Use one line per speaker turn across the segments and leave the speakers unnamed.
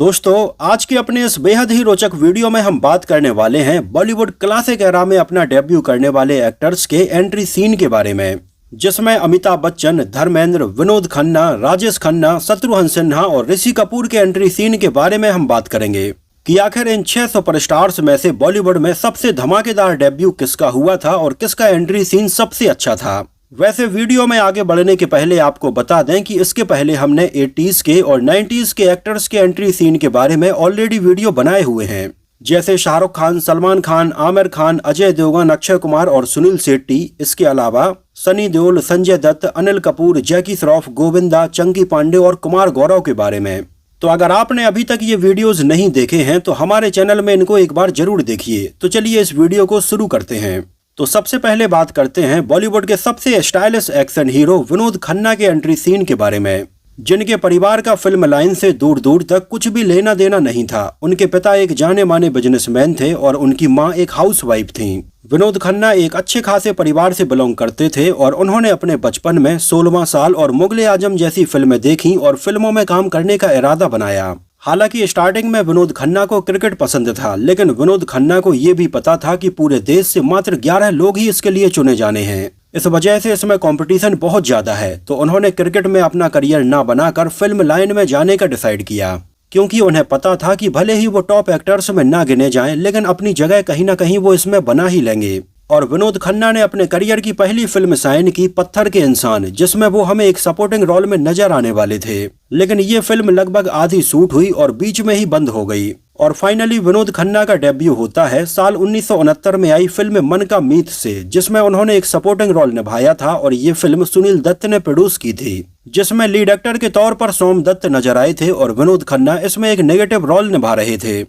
दोस्तों, आज के अपने इस बेहद ही रोचक वीडियो में हम बात करने वाले हैं बॉलीवुड क्लासिक एरा में अपना डेब्यू करने वाले एक्टर्स के एंट्री सीन के बारे में, जिसमें अमिताभ बच्चन, धर्मेंद्र, विनोद खन्ना, राजेश खन्ना, शत्रुघ्न सिन्हा और ऋषि कपूर के एंट्री सीन के बारे में हम बात करेंगे कि आखिर इन 6 सुपरस्टार्स में से बॉलीवुड में सबसे धमाकेदार डेब्यू किसका हुआ था और किसका एंट्री सीन सबसे अच्छा था। वैसे वीडियो में आगे बढ़ने के पहले आपको बता दें कि इसके पहले हमने 80s के और 90s के एक्टर्स के एंट्री सीन के बारे में ऑलरेडी वीडियो बनाए हुए हैं, जैसे शाहरुख खान, सलमान खान, आमिर खान, अजय देवगन, अक्षय कुमार और सुनील शेट्टी। इसके अलावा सनी देओल, संजय दत्त, अनिल कपूर, जैकी श्रॉफ, गोविंदा, चंकी पांडे और कुमार गौरव के बारे में। तो अगर आपने अभी तक ये वीडियोस नहीं देखे हैं तो हमारे चैनल में इनको एक बार जरूर देखिए। तो चलिए इस वीडियो को शुरू करते हैं। तो सबसे पहले बात करते हैं बॉलीवुड के सबसे stylish action hero Vinod Khanna के एंट्री सीन के बारे में, जिनके परिवार का फिल्म लाइन से दूर दूर तक कुछ भी लेना देना नहीं था। उनके पिता एक जाने माने बिजनेसमैन थे और उनकी मां एक हाउसवाइफ थीं। विनोद खन्ना एक अच्छे खासे परिवार से बिलोंग करते थे और उन्होंने अपने बचपन में 16वां साल और मुगले आजम जैसी फिल्में देखी और फिल्मों में काम करने का इरादा बनाया। हालांकि स्टार्टिंग में विनोद खन्ना को क्रिकेट पसंद था, लेकिन विनोद खन्ना को ये भी पता था कि पूरे देश से मात्र 11 लोग ही इसके लिए चुने जाने हैं। इस वजह से इसमें कंपटीशन बहुत ज्यादा है, तो उन्होंने क्रिकेट में अपना करियर ना बनाकर फिल्म लाइन में जाने का डिसाइड किया, क्योंकि उन्हें पता था कि भले ही वो टॉप एक्टर्स में ना गिने जाएं, लेकिन अपनी जगह कहीं ना कहीं वो इसमें बना ही लेंगे। और विनोद खन्ना ने अपने करियर की पहली फिल्म साइन की पत्थर के इंसान, जिसमें वो हमें एक सपोर्टिंग रोल में नजर आने वाले थे, लेकिन ये फिल्म लगभग आधी शूट हुई और बीच में ही बंद हो गई। और फाइनली विनोद खन्ना का डेब्यू होता है साल 1969 में आई फिल्म मन का मीत से, जिसमें उन्होंने एक सपोर्टिंग रोल निभाया था और ये फिल्म सुनील दत्त ने प्रोड्यूस की थी, जिसमें लीड एक्टर के तौर पर सोम दत्त नजर आए थे और विनोद खन्ना इसमें एक नेगेटिव रोल निभा रहे थे।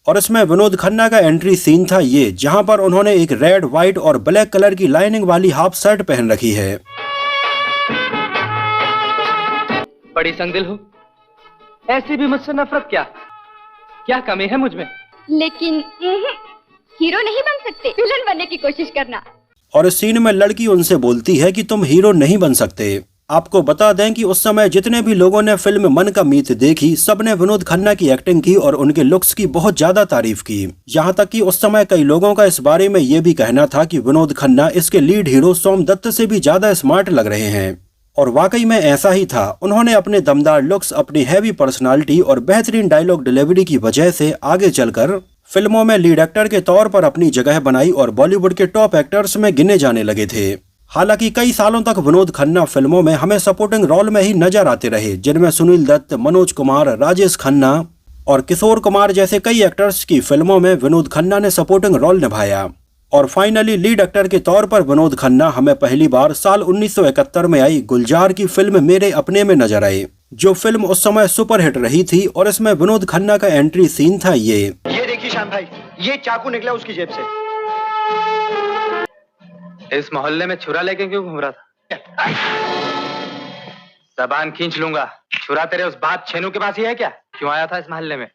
और इसमें विनोद खन्ना का एंट्री सीन था ये, जहां पर उन्होंने एक रेड, व्हाइट और ब्लैक कलर की लाइनिंग वाली हाफ शर्ट पहन रखी है।
बड़ी संगदिल हो, ऐसी भी मुझसे नफरत क्या कमी है मुझ में?
लेकिन हीरो नहीं बन सकते, विलन बनने की कोशिश करना।
और इस सीन में लड़की उनसे बोलती है कि तुम हीरो नहीं बन सकते। आपको बता दें कि उस समय जितने भी लोगों ने फिल्म मन का मीत देखी, सबने विनोद खन्ना की एक्टिंग की और उनके लुक्स की बहुत ज्यादा तारीफ की। यहाँ तक कि उस समय कई लोगों का इस बारे में ये भी कहना था कि विनोद खन्ना इसके लीड हीरो सोम दत्त से भी ज्यादा स्मार्ट लग रहे हैं। और वाकई में ऐसा ही था। उन्होंने अपने दमदार लुक्स, अपनी हैवी पर्सनालिटी और बेहतरीन डायलॉग डिलीवरी की वजह से आगे चलकर फिल्मों में लीड एक्टर के तौर पर अपनी जगह बनाई और बॉलीवुड के टॉप एक्टर्स में गिने जाने लगे थे। हालांकि कई सालों तक विनोद खन्ना फिल्मों में हमें सपोर्टिंग रोल में ही नजर आते रहे, जिनमें सुनील दत्त, मनोज कुमार, राजेश खन्ना और किशोर कुमार जैसे कई एक्टर्स की फिल्मों में विनोद खन्ना ने सपोर्टिंग रोल निभाया। और फाइनली लीड एक्टर के तौर पर विनोद खन्ना हमें पहली बार साल 1971 में आई गुलजार की फिल्म मेरे अपने में नजर आए, जो फिल्म उस समय सुपरहिट रही थी। और इसमें विनोद खन्ना का एंट्री सीन था ये
देखिए श्याम भाई, ये चाकू निकला उसकी जेब से।
इस मोहल्ले में छुरा लेके क्यों घूम रहा था? जबान खींच लूंगा। छुरा तेरे उस बात छेनू के पास ही है क्या? क्यों आया था इस मोहल्ले में?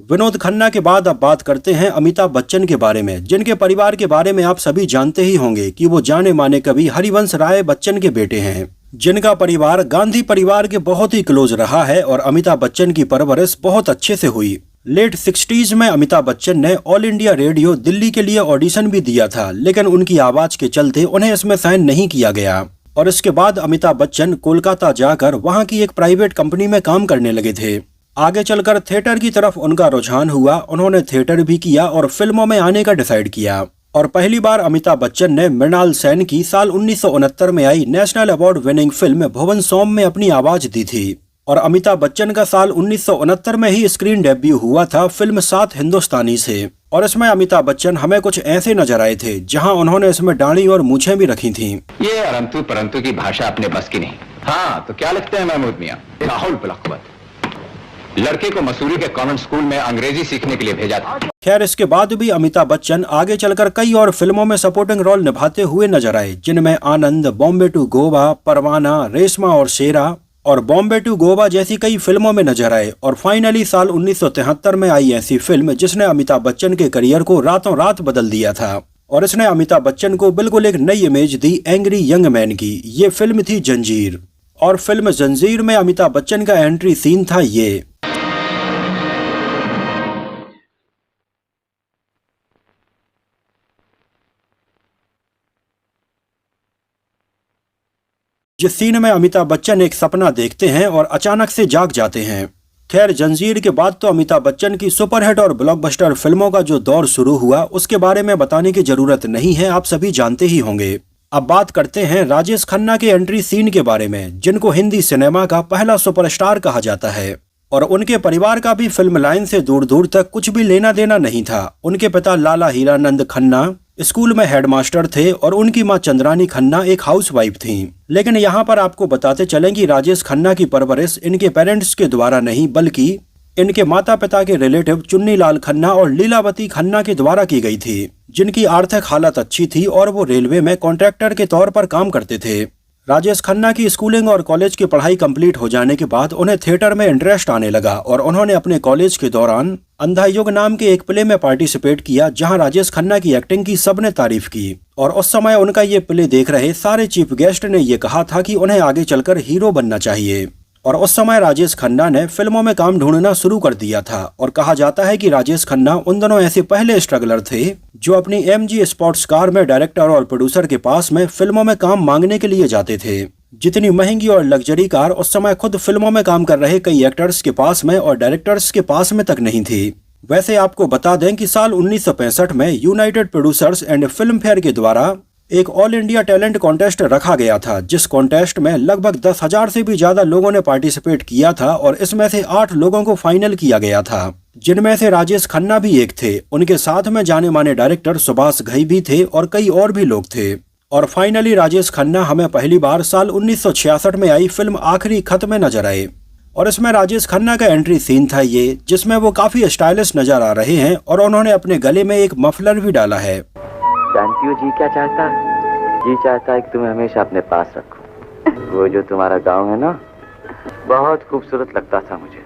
विनोद खन्ना के बाद अब बात करते हैं अमिताभ बच्चन के बारे में, जिनके परिवार के बारे में आप सभी जानते ही होंगे कि वो जाने माने कवि हरिवंश राय बच्चन के बेटे हैं, जिनका परिवार गांधी परिवार के बहुत ही क्लोज रहा है और अमिताभ बच्चन की परवरिश बहुत अच्छे से हुई। लेट 60s में अमिताभ बच्चन ने ऑल इंडिया रेडियो दिल्ली के लिए ऑडिशन भी दिया था, लेकिन उनकी आवाज के चलते उन्हें इसमें साइन नहीं किया गया। और इसके बाद अमिताभ बच्चन कोलकाता जाकर वहां की एक प्राइवेट कंपनी में काम करने लगे थे। आगे चलकर थिएटर की तरफ उनका रुझान हुआ। उन्होंने थिएटर भी किया और फिल्मों में आने का डिसाइड किया। और पहली बार अमिताभ बच्चन ने मृणाल सेन की साल 1969 में आई नेशनल अवार्ड विनिंग फिल्म भुवन सोम में अपनी आवाज दी थी। और अमिताभ बच्चन का साल 1969 में ही स्क्रीन डेब्यू हुआ था फिल्म 7 हिंदुस्तानी से। और इसमें अमिताभ बच्चन हमें कुछ ऐसे नजर आए थे जहां उन्होंने इसमें दाढ़ी और मूछें भी रखी थीं।
ये अरंतु परंतु की भाषा अपने बस की नहीं। हाँ, तो क्या लिखते हैं महमूद मियां? राहुल पुलकवत लड़के को मसूरी के कॉन्वेंट स्कूल में अंग्रेजी सीखने के लिए भेजा था।
खैर, इसके बाद भी अमिताभ बच्चन आगे चलकर कई और फिल्मों में सपोर्टिंग रोल निभाते हुए नजर आए, जिनमें आनंद, बॉम्बे टू गोवा, परवाना, रेशमा और शेरा और बॉम्बे टू गोवा जैसी कई फिल्मों में नजर आए। और फाइनली साल 1973 में आई ऐसी फिल्म जिसने अमिताभ बच्चन के करियर को रातों रात बदल दिया था और इसने अमिताभ बच्चन को बिल्कुल एक नई इमेज दी एंग्री यंग मैन की। ये फिल्म थी जंजीर। और फिल्म जंजीर में अमिताभ बच्चन का एंट्री सीन था ये। जिस सीन में अमिताभ बच्चन एक सपना देखते हैं और अचानक से जाग जाते हैं। खैर, जंजीर के बाद तो अमिताभ बच्चन की सुपरहिट और ब्लॉकबस्टर फिल्मों का जो दौर शुरू हुआ उसके बारे में बताने की जरूरत नहीं है, आप सभी जानते ही होंगे। अब बात करते हैं राजेश खन्ना के एंट्री सीन के बारे में, जिनको हिंदी सिनेमा का पहला सुपरस्टार कहा जाता है। और उनके परिवार का भी फिल्म लाइन से दूर दूर तक कुछ भी लेना देना नहीं था। उनके पिता लाला हीरानंद खन्ना स्कूल में हेडमास्टर थे और उनकी मां चंद्रानी खन्ना एक हाउसवाइफ थीं। लेकिन यहाँ पर आपको बताते चलें कि राजेश खन्ना की परवरिश इनके पेरेंट्स के द्वारा नहीं, बल्कि इनके माता पिता के रिलेटिव चुन्नीलाल खन्ना और लीलावती खन्ना के द्वारा की गई थी, जिनकी आर्थिक हालत अच्छी थी और वो रेलवे में कॉन्ट्रैक्टर के तौर पर काम करते थे। राजेश खन्ना की स्कूलिंग और कॉलेज की पढ़ाई कंप्लीट हो जाने के बाद उन्हें थिएटर में इंटरेस्ट आने लगा और उन्होंने अपने कॉलेज के दौरान अंधा युग नाम के एक प्ले में पार्टिसिपेट किया, जहां राजेश खन्ना की एक्टिंग की सबने तारीफ की। और उस समय उनका ये प्ले देख रहे सारे चीफ गेस्ट ने ये कहा था कि उन्हें आगे चलकर हीरो बनना चाहिए। और उस समय राजेश खन्ना ने फिल्मों में काम ढूंढना शुरू कर दिया था और कहा जाता है कि राजेश खन्ना उन दोनों ऐसे पहले स्ट्रगलर थे जो अपनी MG स्पोर्ट्स कार में डायरेक्टर और प्रोड्यूसर के पास में फिल्मों में काम मांगने के लिए जाते थे। जितनी महंगी और लग्जरी कार उस समय खुद फिल्मों में काम कर रहे कई एक्टर्स के पास में और डायरेक्टर्स के पास में तक नहीं थी। वैसे आपको बता दें कि साल 1965 में United producers and film fair के द्वारा एक ऑल इंडिया टैलेंट कॉन्टेस्ट रखा गया था, जिस कॉन्टेस्ट में लगभग 10,000 से भी ज्यादा लोगों ने पार्टिसिपेट किया था और इसमें से 8 लोगों को फाइनल किया गया था, जिनमें से राजेश खन्ना भी एक थे। उनके साथ में जाने माने डायरेक्टर सुभाष घई भी थे और कई और भी लोग थे। और फाइनली राजेश खन्ना हमें पहली बार साल 1966 में आई फिल्म आखिरी खत में नजर आए और इसमें राजेश खन्ना का एंट्री सीन था ये, जिसमें वो काफी स्टाइलिश नजर आ रहे हैं और उन्होंने अपने गले में एक मफलर भी डाला है।
जानती हो जी क्या चाहता है? जी चाहता है कि तुम्हें हमेशा अपने पास रखूं। वो जो तुम्हारा गांव है ना, बहुत खूबसूरत लगता था मुझे,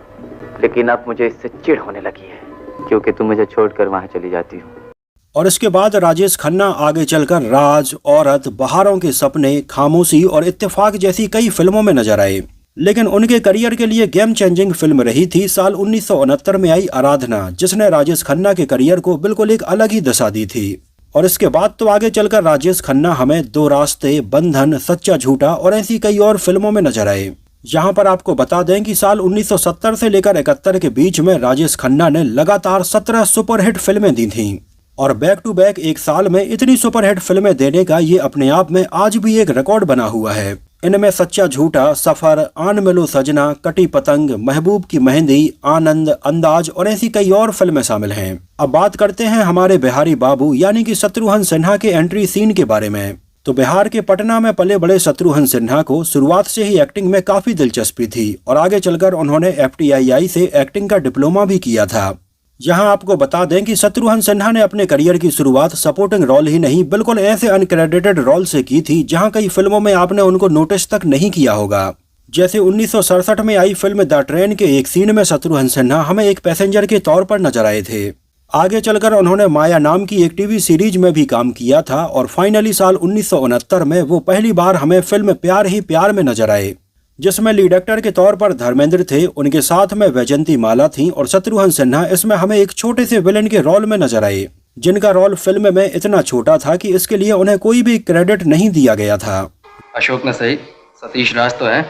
लेकिन अब मुझे इससे चिढ़ होने लगी है क्योंकि तुम मुझे छोड़कर वहां चली जाती हो।
और इसके बाद राजेश खन्ना आगे चलकर राज, औरत, बहारों के सपने, खामोशी और इत्तेफाक जैसी कई फिल्मों में नजर आए। लेकिन उनके करियर के लिए गेम चेंजिंग फिल्म रही थी साल 1969 में आई आराधना, जिसने राजेश खन्ना के करियर को बिल्कुल एक अलग ही दिशा दी थी। और इसके बाद तो आगे चलकर राजेश खन्ना हमें दो रास्ते, बंधन, सच्चा झूठा और ऐसी कई और फिल्मों में नजर आए। यहाँ पर आपको बता दें कि साल 1970 से लेकर 71 के बीच में राजेश खन्ना ने लगातार 17 सुपरहिट फिल्में दी थीं। और बैक टू बैक एक साल में इतनी सुपरहिट फिल्में देने का ये अपने आप में आज भी एक रिकॉर्ड बना हुआ है। इनमें सच्चा झूठा, सफर, आन मिलो सजना, कटी पतंग, महबूब की मेहंदी, आनंद, अंदाज और ऐसी कई और फिल्में शामिल हैं। अब बात करते हैं हमारे बिहारी बाबू यानी कि शत्रुघ्न सिन्हा के एंट्री सीन के बारे में। तो बिहार के पटना में पले बड़े शत्रुघ्न सिन्हा को शुरुआत से ही एक्टिंग में काफी दिलचस्पी थी और आगे चलकर उन्होंने FTII से एक्टिंग का डिप्लोमा भी किया था। यहाँ आपको बता दें कि शत्रुघ्न सिन्हा ने अपने करियर की शुरुआत सपोर्टिंग रोल ही नहीं बिल्कुल ऐसे अनक्रेडिटेड रोल से की थी जहाँ कई फिल्मों में आपने उनको नोटिस तक नहीं किया होगा। जैसे 1967 में आई फिल्म द ट्रेन के एक सीन में शत्रुघ्न सिन्हा हमें एक पैसेंजर के तौर पर नजर आए थे। आगे चलकर उन्होंने माया नाम की एक टीवी सीरीज में भी काम किया था और फाइनली साल 1969 में वो पहली बार हमें फिल्म प्यार ही प्यार में नजर आए, जिसमें लीड एक्टर के तौर पर धर्मेंद्र थे, उनके साथ में वैजंती माला थी और शत्रुघ्न सिन्हा इसमें हमें एक छोटे से विलेन के रोल में नजर आए, जिनका रोल फिल्म में इतना छोटा था कि इसके लिए उन्हें कोई भी क्रेडिट नहीं दिया गया था।
अशोक न सही, सतीश राज तो है,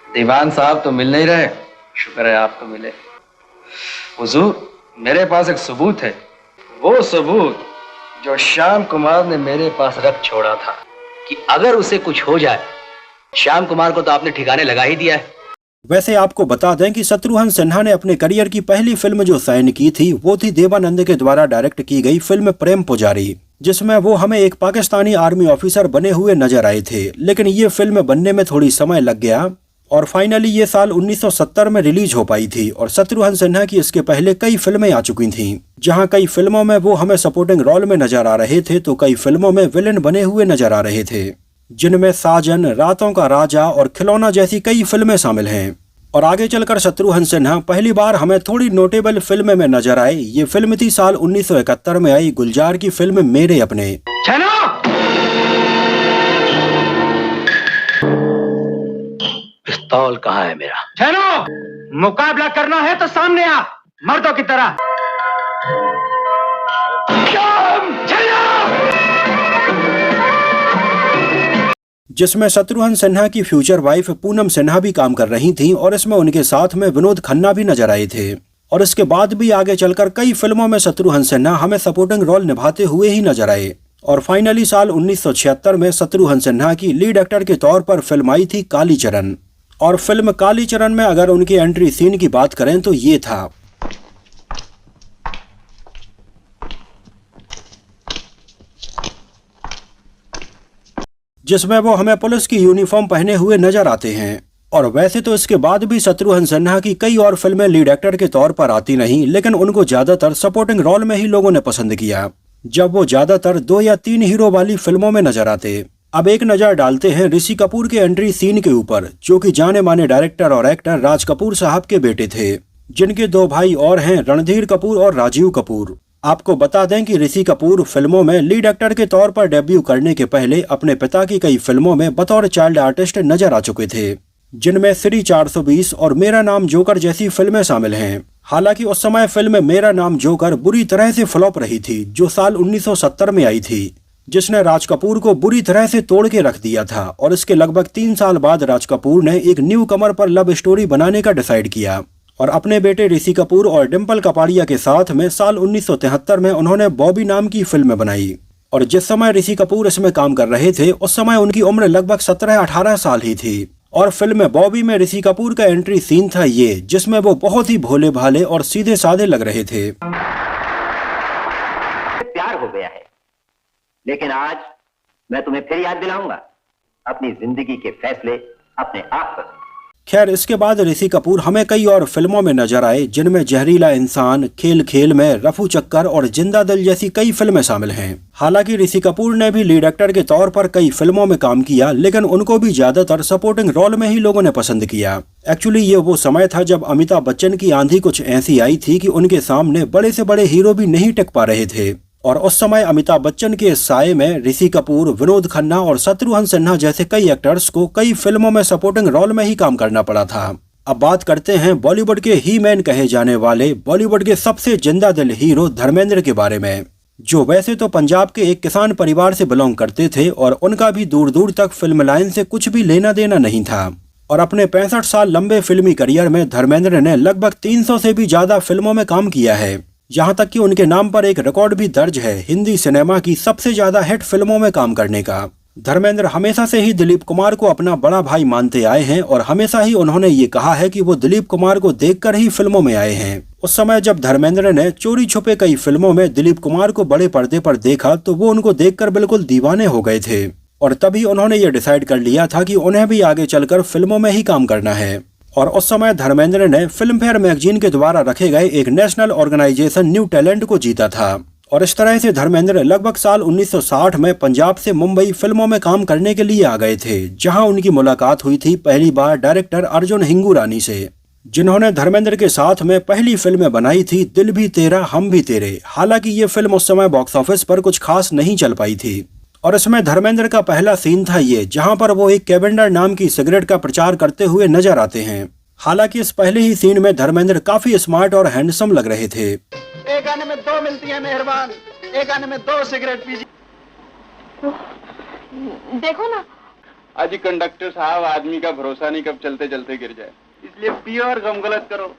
दीवान साहब तो मिल नहीं रहे, शुक्र है आप तो मिले। हुजूर, मेरे पास एक सबूत है, वो सबूत जो श्याम कुमार ने मेरे पास रख छोड़ा था कि अगर उसे कुछ हो जाए, श्याम कुमार को तो आपने ठिकाने लगा ही दिया है।
वैसे आपको बता दें कि शत्रुघ्न सिन्हा ने अपने करियर की पहली फिल्म जो साइन की थी वो थी देवानंद के द्वारा डायरेक्ट की गई फिल्म प्रेम पुजारी, जिसमें वो हमें एक पाकिस्तानी आर्मी ऑफिसर बने हुए नजर आए थे। लेकिन ये फिल्म बनने में थोड़ी समय लग गया और फाइनली ये साल 1970 में रिलीज हो पाई थी। और शत्रुघ्न सिन्हा की इसके पहले कई फिल्में आ चुकी थीं, जहां कई फिल्मों में वो हमें सपोर्टिंग रोल में नजर आ रहे थे तो कई फिल्मों में विलेन बने हुए नजर आ रहे थे, जिनमें साजन, रातों का राजा और खिलौना जैसी कई फिल्में शामिल हैं। और आगे चलकर शत्रुघ्न सिन्हा पहली बार हमें थोड़ी नोटेबल फिल्म में नजर आए। ये फिल्म थी साल 1971 में आई गुलजार की फिल्म मेरे अपने।
पिस्तौल कहाँ है मेरा?
छेनो, मुकाबला करना है तो सामने आ, मर्दों की तरह।
जिसमें शत्रुघ्न सिन्हा की फ्यूचर वाइफ पूनम सिन्हा भी काम कर रही थी और इसमें उनके साथ में विनोद खन्ना भी नजर आए थे। और इसके बाद भी आगे चलकर कई फिल्मों में शत्रुघ्न सिन्हा हमें सपोर्टिंग रोल निभाते हुए ही नजर आए। और फाइनली साल 1976 में शत्रुघ्न सिन्हा की लीड एक्टर के तौर पर फिल्म आई थी कालीचरण। और फिल्म कालीचरण में अगर उनकी एंट्री सीन की बात करें तो ये था। जिसमें वो हमें पुलिस की यूनिफॉर्म पहने हुए नजर आते हैं। और वैसे तो इसके बाद भी शत्रुघ्न सिन्हा की कई और फिल्में लीड एक्टर के तौर पर आती नहीं, लेकिन उनको ज्यादातर सपोर्टिंग रोल में ही लोगों ने पसंद किया, जब वो ज्यादातर 2 या 3 हीरो वाली फिल्मों में नजर आते। अब एक नजर डालते हैं ऋषि कपूर के एंट्री सीन के ऊपर, जो कि जाने माने डायरेक्टर और एक्टर राज कपूर साहब के बेटे थे, जिनके 2 भाई और हैं, रणधीर कपूर और राजीव कपूर। आपको बता दें कि ऋषि कपूर फिल्मों में लीड एक्टर के तौर पर डेब्यू करने के पहले अपने पिता की कई फिल्मों में बतौर चाइल्ड आर्टिस्ट नजर आ चुके थे, जिनमें श्री 420 और मेरा नाम जोकर जैसी फिल्में शामिल हैं। हालांकि उस समय फिल्म मेरा नाम जोकर बुरी तरह से फ्लॉप रही थी, जो साल 1970 में आई थी, जिसने राज कपूर को बुरी तरह से तोड़ के रख दिया था। और इसके लगभग 3 साल बाद राज कपूर ने एक न्यू कमर पर लव स्टोरी बनाने का डिसाइड किया और अपने बेटे ऋषि कपूर और डिम्पल कपाड़िया के साथ में साल 1973 में उन्होंने बॉबी नाम की फिल्म बनाई। और जिस समय ऋषि कपूर इसमें काम कर रहे थे, उस समय उनकी उम्र लगभग 17-18 साल ही थी। और फिल्म बॉबी में ऋषि कपूर का एंट्री सीन था ये, जिसमें वो बहुत ही भोले भाले और सीधे साधे लग रहे थे।
प्यार हो गया है, लेकिन आज मैं तुम्हें फिर याद दिलाऊंगा, अपनी जिंदगी के फैसले अपने आप करो।
खैर, इसके बाद ऋषि कपूर हमें कई और फिल्मों में नजर आए, जिनमें जहरीला इंसान, खेल खेल में, रफू चक्कर और जिंदा दिल जैसी कई फिल्में शामिल हैं। हालांकि ऋषि कपूर ने भी लीड एक्टर के तौर पर कई फिल्मों में काम किया, लेकिन उनको भी ज्यादातर सपोर्टिंग रोल में ही लोगों ने पसंद किया। एक्चुअली ये वो समय था जब अमिताभ बच्चन की आंधी कुछ ऐसी आई थी कि उनके सामने बड़े से बड़े हीरो भी नहीं टिक पा रहे थे। और उस समय अमिताभ बच्चन के साये में ऋषि कपूर, विनोद खन्ना और शत्रुघ्न सिन्हा जैसे कई एक्टर्स को कई फिल्मों में सपोर्टिंग रोल में ही काम करना पड़ा था। अब बात करते हैं बॉलीवुड के ही मैन कहे जाने वाले बॉलीवुड के सबसे जिंदा दिल हीरो धर्मेंद्र के बारे में, जो वैसे तो पंजाब के एक किसान परिवार से बिलोंग करते थे और उनका भी दूर दूर तक फिल्म लाइन से कुछ भी लेना देना नहीं था। और अपने 65 साल लंबे फिल्मी करियर में धर्मेंद्र ने लगभग 300 से भी ज्यादा फिल्मों में काम किया है। यहाँ तक कि उनके नाम पर एक रिकॉर्ड भी दर्ज है हिंदी सिनेमा की सबसे ज्यादा हिट फिल्मों में काम करने का। धर्मेंद्र हमेशा से ही दिलीप कुमार को अपना बड़ा भाई मानते आए हैं और हमेशा ही उन्होंने ये कहा है कि वो दिलीप कुमार को देखकर ही फिल्मों में आए हैं। उस समय जब धर्मेंद्र ने चोरी छुपे कई फिल्मों में दिलीप कुमार को बड़े पर्दे पर देखा, तो वो उनको देखकर बिल्कुल दीवाने हो गए थे और तभी उन्होंने ये डिसाइड कर लिया था कि उन्हें भी आगे चलकर फिल्मों में ही काम करना है। और उस समय धर्मेंद्र ने फिल्म फेयर मैगजीन के द्वारा रखे गए एक नेशनल ऑर्गेनाइजेशन न्यू टैलेंट को जीता था। और इस तरह से धर्मेंद्र लगभग साल 1960 में पंजाब से मुंबई फिल्मों में काम करने के लिए आ गए थे, जहां उनकी मुलाकात हुई थी पहली बार डायरेक्टर अर्जुन हिंगुरानी से, जिन्होंने धर्मेंद्र के साथ में पहली फिल्म बनाई थी दिल भी तेरा हम भी तेरे। हालांकि ये फिल्म उस समय बॉक्स ऑफिस पर कुछ खास नहीं चल पाई थी। और इसमें धर्मेंद्र का पहला सीन था ये, जहां पर वो एक कैवेंडर नाम की सिगरेट का प्रचार करते हुए नजर आते हैं। हालांकि इस पहले ही सीन में धर्मेंद्र काफी स्मार्ट और हैंडसम लग रहे थे।
एक गाने में 2 मिलती है मेहरबान, एक गाने में 2 सिगरेट पीजिए।
देखो ना।
आज कंडक्टर साहब, आदमी का भरोसा नहीं कब चलते चलते गिर जाए, इसलिए पियो और गम गलत करो।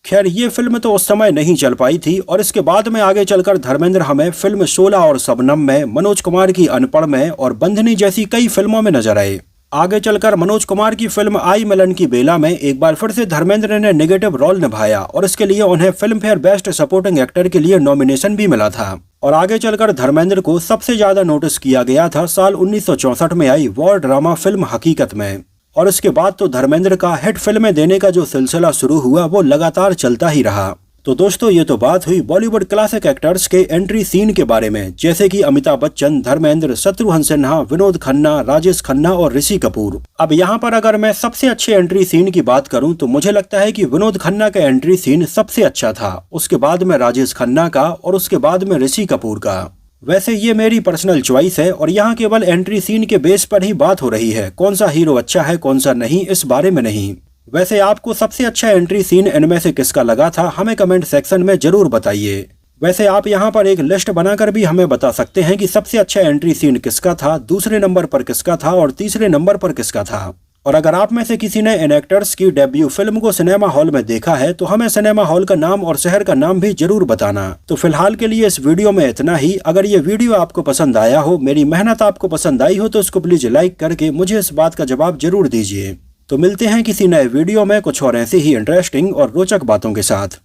खैर, ये फिल्म तो उस समय नहीं चल पाई थी और इसके बाद में आगे चलकर धर्मेंद्र हमें फिल्म शोला और शबनम में, मनोज कुमार की अनपढ़ में और बंधनी जैसी कई फिल्मों में नजर आए। आगे चलकर मनोज कुमार की फिल्म आई मिलन की बेला में एक बार फिर से धर्मेंद्र ने नेगेटिव रोल निभाया और इसके लिए उन्हें film fair best supporting actor के लिए नॉमिनेशन भी मिला था। और आगे चलकर धर्मेंद्र को सबसे ज्यादा नोटिस किया गया था साल 1964 में आई वॉर ड्रामा फिल्म हकीकत में। और इसके बाद तो धर्मेंद्र का हिट फिल्में देने का जो सिलसिला शुरू हुआ वो लगातार चलता ही रहा। तो दोस्तों, ये तो बात हुई बॉलीवुड क्लासिक एक्टर्स के एंट्री सीन के बारे में, जैसे कि अमिताभ बच्चन, धर्मेंद्र, शत्रुघ्न सिन्हा, विनोद खन्ना, राजेश खन्ना और ऋषि कपूर। अब यहाँ पर अगर मैं सबसे अच्छे एंट्री सीन की बात करूँ तो मुझे लगता है कि विनोद खन्ना का एंट्री सीन सबसे अच्छा था, उसके बाद में राजेश खन्ना का और उसके बाद में ऋषि कपूर का। वैसे ये मेरी पर्सनल चॉइस है और यहाँ केवल एंट्री सीन के बेस पर ही बात हो रही है, कौन सा हीरो अच्छा है कौन सा नहीं, इस बारे में नहीं। वैसे आपको सबसे अच्छा एंट्री सीन इनमें से किसका लगा था, हमें कमेंट सेक्शन में जरूर बताइए। वैसे आप यहाँ पर एक लिस्ट बनाकर भी हमें बता सकते हैं कि सबसे अच्छा एंट्री सीन किसका था, दूसरे नंबर पर किसका था और तीसरे नंबर पर किसका था। और अगर आप में से किसी ने इन एक्टर्स की डेब्यू फिल्म को सिनेमा हॉल में देखा है तो हमें सिनेमा हॉल का नाम और शहर का नाम भी जरूर बताना। तो फिलहाल के लिए इस वीडियो में इतना ही। अगर ये वीडियो आपको पसंद आया हो, मेरी मेहनत आपको पसंद आई हो, तो इसको प्लीज लाइक करके मुझे इस बात का जवाब जरूर दीजिए। तो मिलते हैं किसी नए वीडियो में कुछ और ऐसी ही इंटरेस्टिंग और रोचक बातों के साथ।